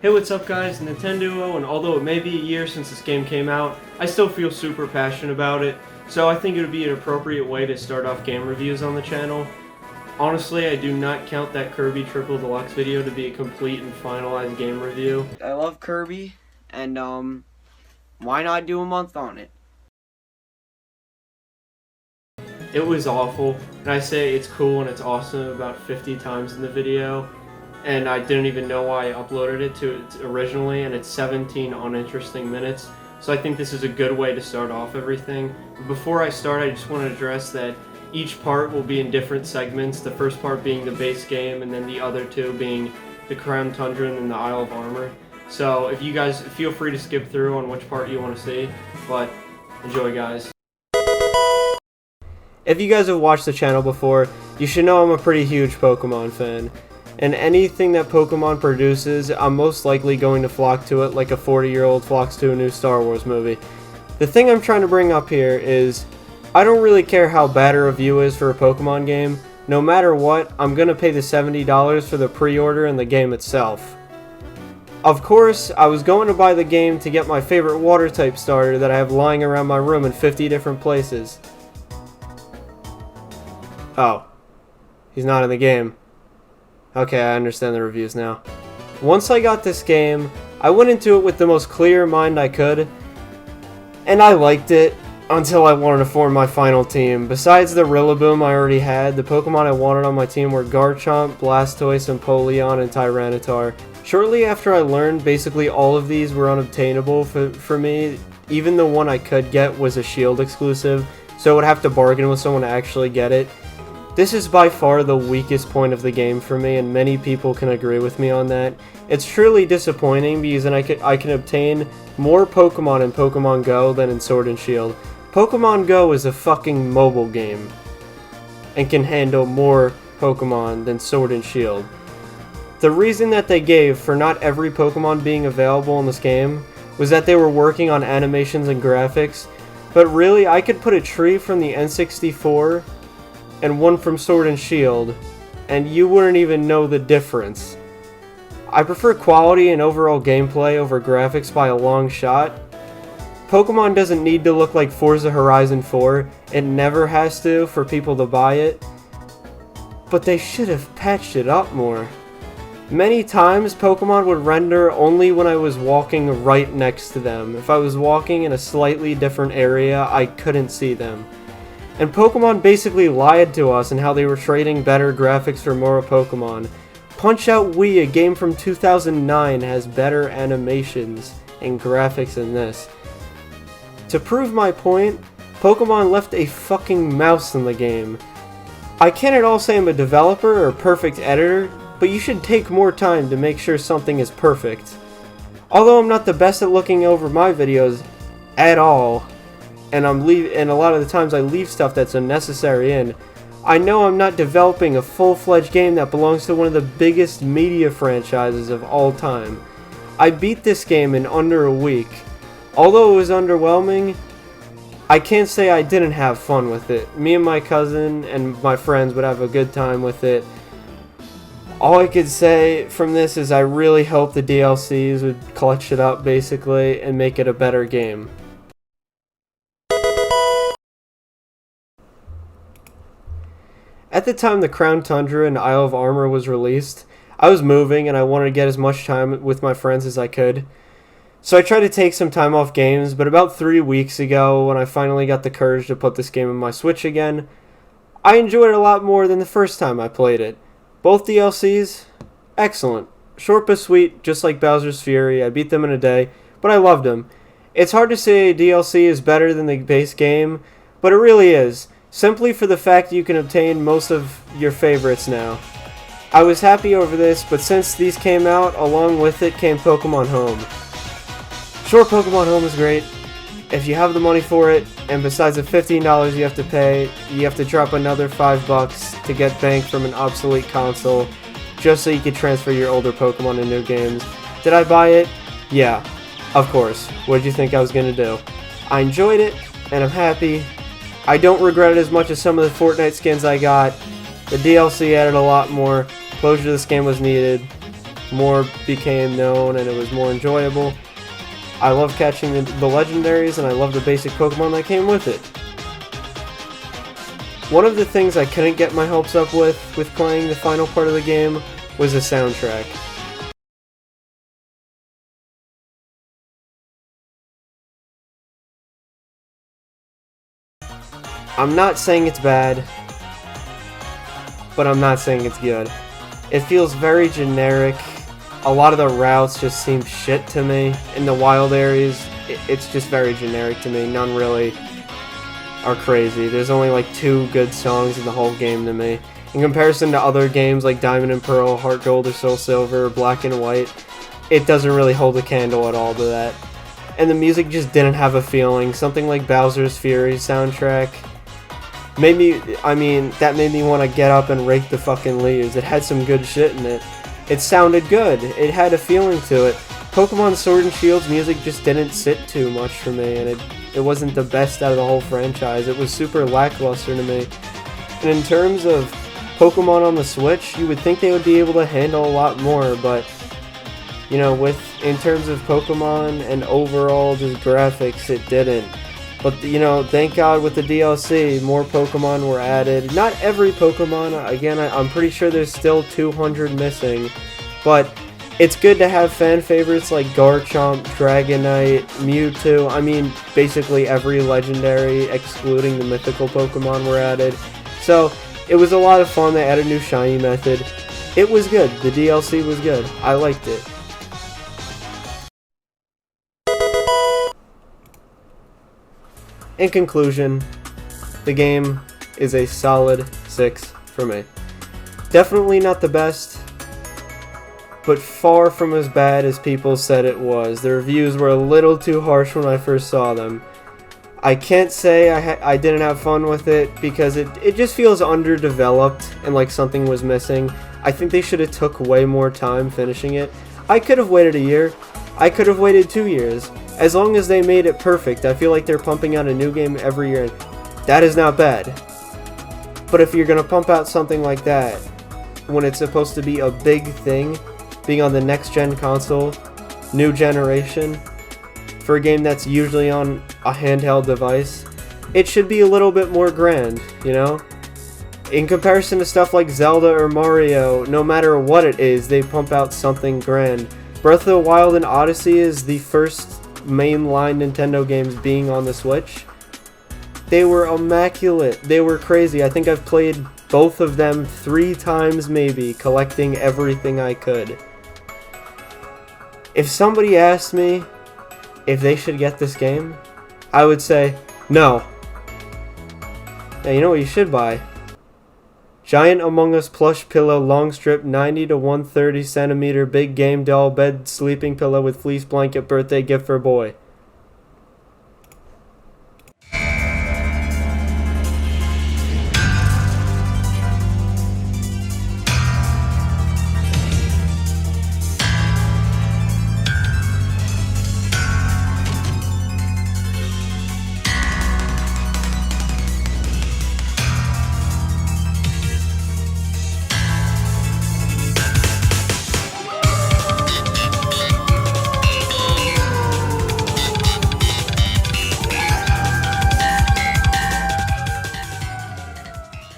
Hey, what's up guys, Nintendo, and although it may be a year since this game came out, I still feel super passionate about it, so I think it would be an appropriate way to start off game reviews on the channel. Honestly, I do not count that Kirby Triple Deluxe video to be a complete and finalized game review. I love Kirby, and why not do a month on it? It was awful, and I say it's cool and it's awesome about 50 times in the video. And I didn't even know why I uploaded it to it originally, and it's 17 uninteresting minutes. So I think this is a good way to start off everything. Before I start, I just want to address that each part will be in different segments. The first part being the base game, and then the other two being the Crown Tundra and the Isle of Armor. So if you guys feel free to skip through on which part you want to see, but enjoy guys. If you guys have watched the channel before, you should know I'm a pretty huge Pokemon fan. And anything that Pokemon produces, I'm most likely going to flock to it like a 40-year-old flocks to a new Star Wars movie. The thing I'm trying to bring up here is, I don't really care how bad a review is for a Pokemon game. No matter what, I'm going to pay the $70 for the pre-order and the game itself. Of course, I was going to buy the game to get my favorite water type starter that I have lying around my room in 50 different places. Oh, he's not in the game. Okay, I understand the reviews now. Once I got this game, I went into it with the most clear mind I could, and I liked it until I wanted to form my final team. Besides the Rillaboom I already had, the Pokemon I wanted on my team were Garchomp, Blastoise, Empoleon, and Tyranitar. Shortly after I learned basically all of these were unobtainable for me, even the one I could get was a Shield exclusive, so I would have to bargain with someone to actually get it. This is by far the weakest point of the game for me, and many people can agree with me on that. It's truly disappointing because I can obtain more Pokemon in Pokemon Go than in Sword and Shield. Pokemon Go is a fucking mobile game and can handle more Pokemon than Sword and Shield. The reason that they gave for not every Pokemon being available in this game was that they were working on animations and graphics, but really I could put a tree from the N64 and one from Sword and Shield, and you wouldn't even know the difference. I prefer quality and overall gameplay over graphics by a long shot. Pokemon doesn't need to look like Forza Horizon 4, it never has to for people to buy it, but they should have patched it up more. Many times Pokemon would render only when I was walking right next to them. If I was walking in a slightly different area, I couldn't see them. And Pokemon basically lied to us in how they were trading better graphics for more Pokemon. Punch-Out Wii, a game from 2009, has better animations and graphics than this. To prove my point, Pokemon left a fucking mouse in the game. I can't at all say I'm a developer or a perfect editor, but you should take more time to make sure something is perfect. Although I'm not the best at looking over my videos at all, and a lot of the times I leave stuff that's unnecessary in, I know I'm not developing a full-fledged game that belongs to one of the biggest media franchises of all time. I beat this game in under a week. Although it was underwhelming, I can't say I didn't have fun with it. Me and my cousin and my friends would have a good time with it. All I could say from this is I really hope the DLCs would clutch it up basically and make it a better game. At the time the Crown Tundra and Isle of Armor was released, I was moving and I wanted to get as much time with my friends as I could. So I tried to take some time off games, but about 3 weeks ago, when I finally got the courage to put this game on my Switch again, I enjoyed it a lot more than the first time I played it. Both DLCs, excellent. Short but sweet, just like Bowser's Fury. I beat them in a day, but I loved them. It's hard to say a DLC is better than the base game, but it really is. Simply for the fact that you can obtain most of your favorites now. I was happy over this, but since these came out, along with it came Pokemon Home. Sure, Pokemon Home is great. If you have the money for it, and besides the $15 you have to pay, you have to drop another $5 to get banked from an obsolete console, just so you can transfer your older Pokemon to new games. Did I buy it? Yeah, of course. What did you think I was gonna do? I enjoyed it, and I'm happy. I don't regret it as much as some of the Fortnite skins I got. The DLC added a lot more. Closure to this game was needed. more became known and it was more enjoyable. I love catching the legendaries, and I love the basic Pokemon that came with it. One of the things I couldn't get my hopes up with playing the final part of the game was the soundtrack. I'm not saying it's bad, but I'm not saying it's good. It feels very generic. A lot of the routes just seem shit to me. In the wild areas, it's just very generic to me. None really are crazy. There's only like 2 good songs in the whole game to me. In comparison to other games like Diamond and Pearl, Heart Gold or Soul Silver, Black and White, it doesn't really hold a candle at all to that. And the music just didn't have a feeling. Something like Bowser's Fury soundtrack that made me want to get up and rake the fucking leaves. It had some good shit in it. It sounded good. It had a feeling to it. Pokemon Sword and Shield's music just didn't sit too much for me, and it wasn't the best out of the whole franchise. It was super lackluster to me. And in terms of Pokemon on the Switch, you would think they would be able to handle a lot more, but you know, in terms of Pokemon and overall just graphics, it didn't. But you know, thank God with the DLC, more Pokemon were added. Not every Pokemon, again, I'm pretty sure there's still 200 missing, but it's good to have fan favorites like Garchomp, Dragonite, Mewtwo. I mean, basically every legendary, excluding the mythical Pokemon, were added. So, it was a lot of fun. They added a new shiny method. It was good. The DLC was good. I liked it. In conclusion, the game is a solid 6 for me. Definitely not the best, but far from as bad as people said it was. The reviews were a little too harsh when I first saw them. I can't say I didn't have fun with it, because it just feels underdeveloped and like something was missing. I think they should have took way more time finishing it. I could have waited a year. I could have waited 2 years. As long as they made it perfect. I feel like they're pumping out a new game every year. That is not bad. But if you're going to pump out something like that when it's supposed to be a big thing, being on the next gen console, new generation, for a game that's usually on a handheld device, it should be a little bit more grand, you know? In comparison to stuff like Zelda or Mario, no matter what it is, they pump out something grand. Breath of the Wild and Odyssey is the first mainline Nintendo games being on the Switch. They were immaculate. They were crazy. I think I've played both of them 3 times maybe, collecting everything I could. If somebody asked me if they should get this game, I would say, no. Now, you know what you should buy? Giant Among Us plush pillow, long strip, 90 to 130 centimeter, big game doll, bed, sleeping pillow with fleece blanket, birthday gift for boy.